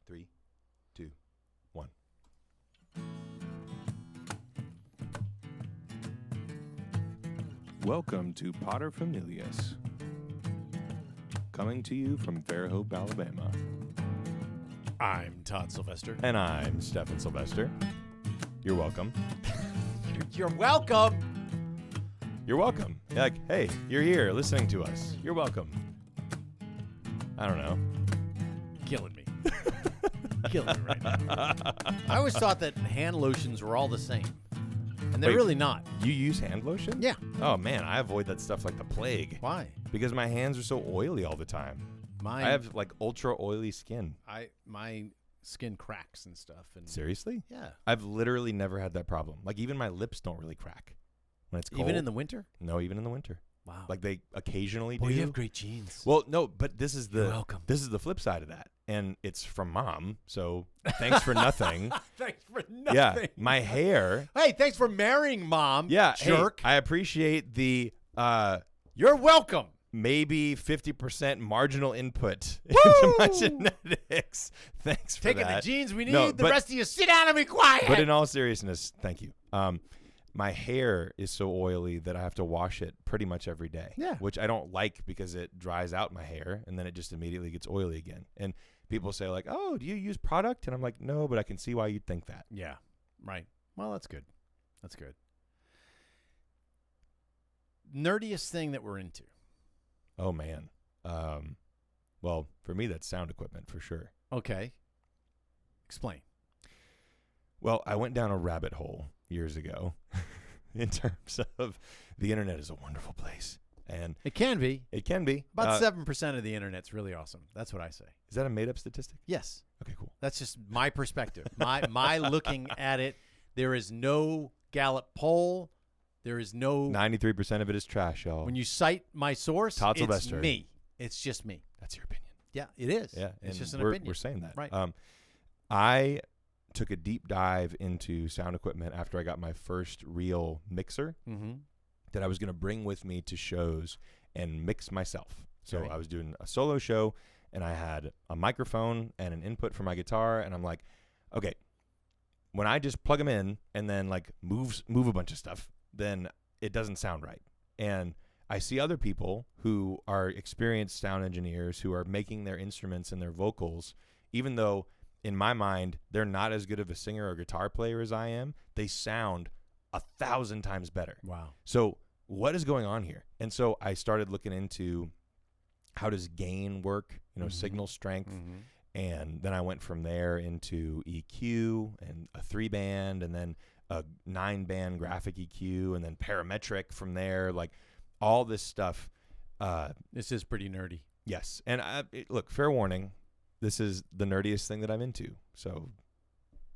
3, 2, 1. Welcome to Potter Familias, coming to you from Fairhope, Alabama. I'm Todd Sylvester. And I'm Stephen Sylvester. You're welcome. You're welcome. You're welcome. Like, hey, you're here listening to us. You're welcome. I don't know. Killing me. Killing me right now. I always thought that hand lotions were all the same. And they're really not. You use hand lotion? Yeah. Oh, man, I avoid that stuff like the plague. Why? Because my hands are so oily all the time. I have, like, ultra oily skin. My skin cracks and stuff. And Seriously? yeah. I've literally never had that problem. Like, even my lips don't really crack when it's cold. Even in the winter? No, even in the winter. Wow. Like, they occasionally Boy, do. you have great genes. Well, no, but this is You're welcome. This is the flip side of that. And it's from Mom, so thanks for nothing. Thanks for nothing. Yeah, my hair. Hey, thanks for marrying Mom. Yeah, jerk. Hey, I appreciate the You're welcome. maybe 50% marginal input into my genetics. Thanks for Taking that. the genes we need. No, the rest of you sit down and be quiet. But in all seriousness, thank you. My hair is so oily that I have to wash it pretty much every day. Yeah. Which I don't like because it dries out my hair and then it just immediately gets oily again. And people say like, "Oh, do you use product?" And I'm like, "No, but I can see why you'd think that." Yeah. Right. Well, that's good. That's good. Nerdiest thing that we're into. Oh man. Well, for me that's sound equipment for sure. Okay. Explain. Well, I went down a rabbit hole years ago in terms of the internet is a wonderful place. And It can be. it can be. About 7% of the internet's really awesome. That's what I say. Is that a made up statistic? Yes. Okay, cool. That's just my perspective. my looking at it. There is no Gallup poll. There is no 93% of it is trash, y'all. when you cite my source, Todd it's Sylvester. me. It's just me. That's your opinion. Yeah, it is. Yeah, It's and just an we're, opinion. We're saying that. Right. I took a deep dive into sound equipment after I got my first real mixer Mm-hmm. that I was going to bring with me to shows and mix myself. So Right. I was doing a solo show, and I had a microphone and an input for my guitar, and I'm like, okay, when I just plug them in and then like move a bunch of stuff, then it doesn't sound right. And I see other people who are experienced sound engineers who are making their instruments and their vocals, even though in my mind, they're not as good of a singer or guitar player as I am. They sound 1,000 times better. Wow. So what is going on here? And so I started looking into how does gain work, signal strength. Mm-hmm. And then I went from there into EQ and a 3-band and then a 9-band graphic EQ and then parametric from there, like all this stuff. This is pretty nerdy. Yes. And look, fair warning. This is the nerdiest thing that I'm into, so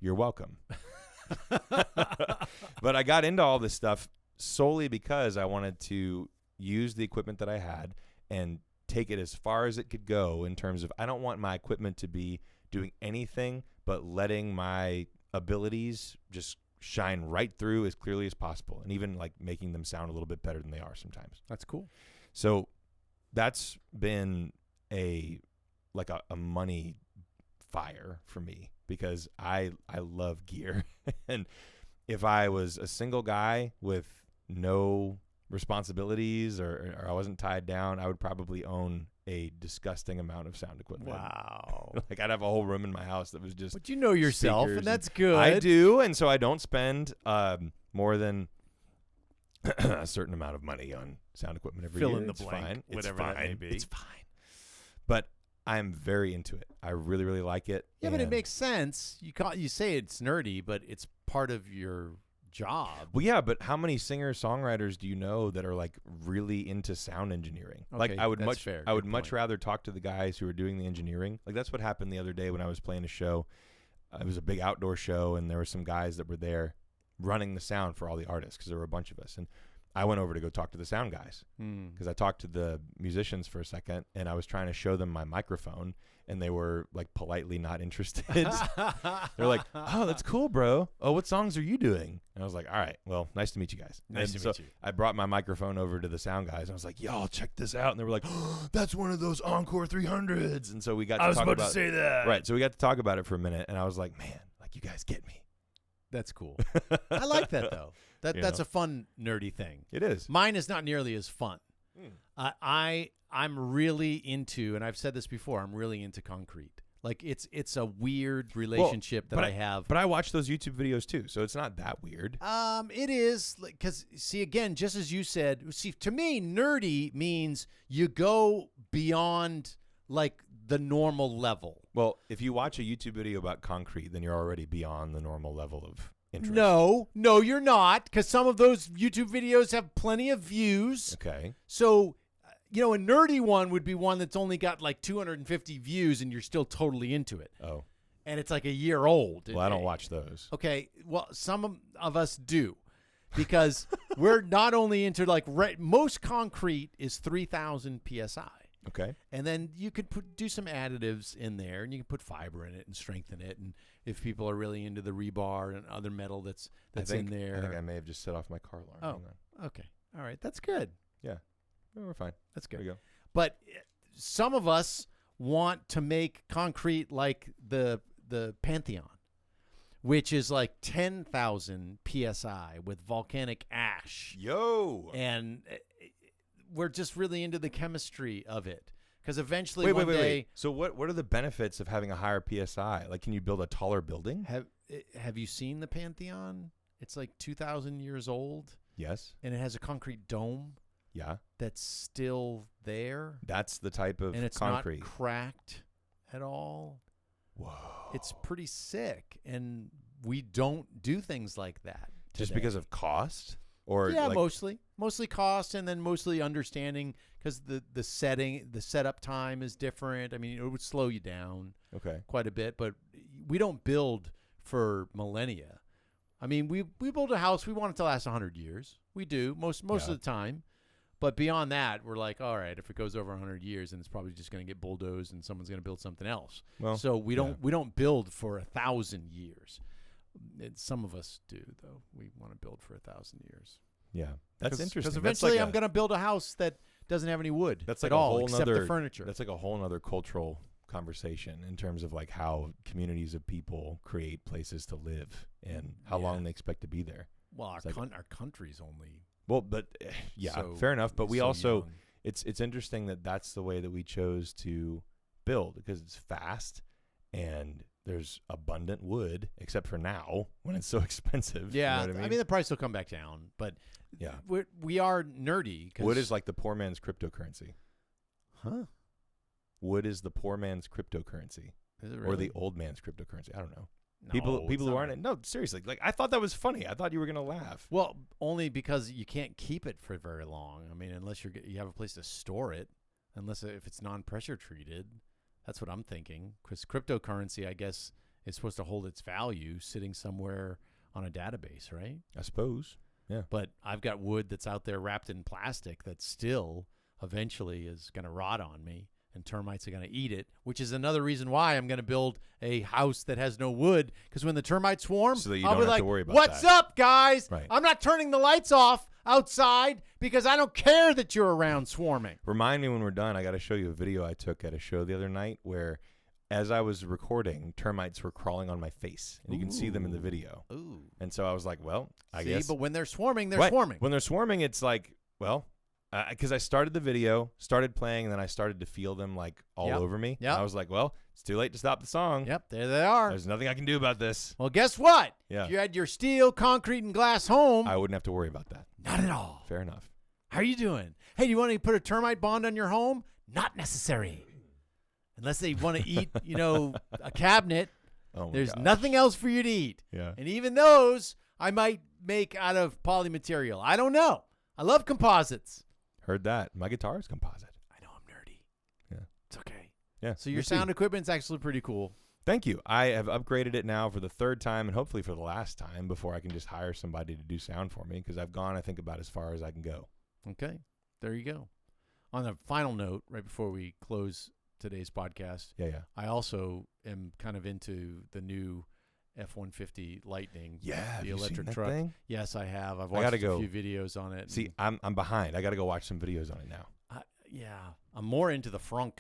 you're welcome. But I got into all this stuff solely because I wanted to use the equipment that I had and take it as far as it could go in terms of I don't want my equipment to be doing anything but letting my abilities just shine right through as clearly as possible and even like making them sound a little bit better than they are sometimes. That's cool. So that's been a money fire for me because I love gear. And if I was a single guy with no responsibilities or I wasn't tied down, I would probably own a disgusting amount of sound equipment. Wow. Like I'd have a whole room in my house that was just But you know yourself, speakers and that's good. I do, and so I don't spend more than a certain amount of money on sound equipment every year. Fill in the It's blank, fine. whatever that may be. It's fine. But I'm very into it. I really, really like it. Yeah, but it and- makes sense. You say it's nerdy, but it's part of your job. Well, yeah, but how many singer-songwriters do you know that are like really into sound engineering? Like Okay, I would that's much fair. I would Good much point. rather talk to the guys who are doing the engineering. Like that's what happened the other day when I was playing a show. It was a big outdoor show and there were some guys that were there running the sound for all the artists because there were a bunch of us. And I went over to go talk to the sound guys because I talked to the musicians for a second and I was trying to show them my microphone and they were like politely not interested. They're like, "Oh, that's cool, bro. Oh, what songs are you doing?" And I was like, "All right, well, nice to meet you guys." Nice and to so meet you. I brought my microphone over to the sound guys, and I was like, "Y'all, check this out." And they were like, "Oh, that's one of those Encore 300s." And so we got to talk about to say that. Right, so we got to talk about it for a minute, and I was like, "Man, like you guys get me." That's cool. I like that though. That's a fun nerdy thing. It is. Mine is not nearly as fun. I'm really into, and I've said this before, I'm really into concrete. Like it's a weird relationship that I have. But I watch those YouTube videos too, so it's not that weird. It is, because see, again, just as you said, see, to me, nerdy means you go beyond like the normal level. Well, if you watch a YouTube video about concrete, then you're already beyond the normal level of interest. No, you're not, because some of those YouTube videos have plenty of views. Okay. So, a nerdy one would be one that's only got like 250 views and you're still totally into it. Oh. And it's like a year old. Well, I don't watch those. Okay. Well, some of us do, because we're not only into like most concrete is 3,000 PSI. Okay. And then you could do some additives in there, and you can put fiber in it and strengthen it. And if people are really into the rebar and other metal that's in there. I think I may have just set off my car alarm. Oh, Hang on. okay. All right. That's good. Yeah. No, we're fine. That's good. There we go. But some of us want to make concrete like the Pantheon, which is like 10,000 PSI with volcanic ash. Yo. And we're just really into the chemistry of it, because eventually wait. So what are the benefits of having a higher PSI? Like, can you build a taller building? Have you seen the Pantheon? It's like 2,000 years old. Yes. And it has a concrete dome. Yeah. That's still there. That's the type of and it's concrete. Not cracked at all. Whoa. It's pretty sick, and we don't do things like that Just today. because of cost? Or yeah, like, mostly cost, and then mostly understanding, because the setup time is different. I mean, it would slow you down quite a bit, but we don't build for millennia. I mean, we build a house, we want it to last 100 years. We do most of the time. But beyond that, we're like, all right, if it goes over 100 years, then it's probably just going to get bulldozed and someone's going to build something else. Well, so we don't build for 1,000 years. Some of us do, though. We want to build for 1,000 years. Yeah, that's interesting. Because eventually, I'm going to build a house that doesn't have any wood. That's like at a all, whole except nother the furniture. That's like a whole other cultural conversation in terms of like how communities of people create places to live and how long they expect to be there. Well, our country's only. Well, but fair enough. But we also, young. it's interesting that that's the way that we chose to build, because it's fast and there's abundant wood, except for now when it's so expensive. Yeah, you know what I mean? the price will come back down, but yeah, we are nerdy. Wood is like the poor man's cryptocurrency. Huh? Wood is the poor man's cryptocurrency, Is it really? or the old man's cryptocurrency. I don't know. No, People who aren't. No, seriously. Like, I thought that was funny. I thought you were gonna laugh. Well, only because you can't keep it for very long. I mean, unless you have a place to store it, if it's non-pressure treated. That's what I'm thinking. Because cryptocurrency, I guess, is supposed to hold its value sitting somewhere on a database, right? I suppose. Yeah. But I've got wood that's out there wrapped in plastic that still eventually is going to rot on me, and termites are going to eat it, which is another reason why I'm going to build a house that has no wood, because when the termites swarm, So that you I'll don't be have like, to worry about "What's that." up, guys? Right. I'm not turning the lights off outside because I don't care that you're around swarming." Remind me when we're done. I got to show you a video I took at a show the other night where, as I was recording, termites were crawling on my face, and you can see them in the video. Ooh. And so I was like, well, I See, guess. but when they're swarming, they're Right. swarming. When they're swarming, it's like, well, because I started the video, started playing, and then I started to feel them like all Yep. over me. Yep. I was like, well, it's too late to stop the song. Yep, there they are. There's nothing I can do about this. Well, guess what? Yeah. If you had your steel, concrete, and glass home, I wouldn't have to worry about that. not at all. Fair enough. How are you doing? Hey, do you want to put a termite bond on your home? Not necessary. Unless they want to eat, a cabinet. Oh my There's gosh. nothing else for you to eat. Yeah. And even those I might make out of polymaterial. I don't know. I love composites. Heard that. My guitar is composite. I know I'm nerdy. Yeah. It's okay. Yeah. So your me too. sound equipment's actually pretty cool. Thank you. I have upgraded it now for the third time and hopefully for the last time before I can just hire somebody to do sound for me, because I've gone, I think, about as far as I can go. Okay. There you go. On a final note, right before we close today's podcast. Yeah. I also am kind of into the new F-150 Lightning. Yeah, the electric truck. Thing? Yes, I have. I've watched a few videos on it. See, I'm behind. I got to go watch some videos on it now. Yeah, I'm more into the frunk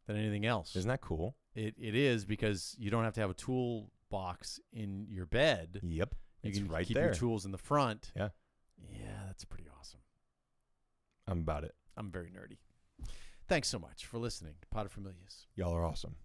than anything else. Isn't that cool? It is, because you don't have to have a tool box in your bed. Yep. You it's can right keep there. your tools in the front. Yeah. Yeah, that's pretty awesome. I'm about it. I'm very nerdy. Thanks so much for listening to Pod of Familias. Y'all are awesome.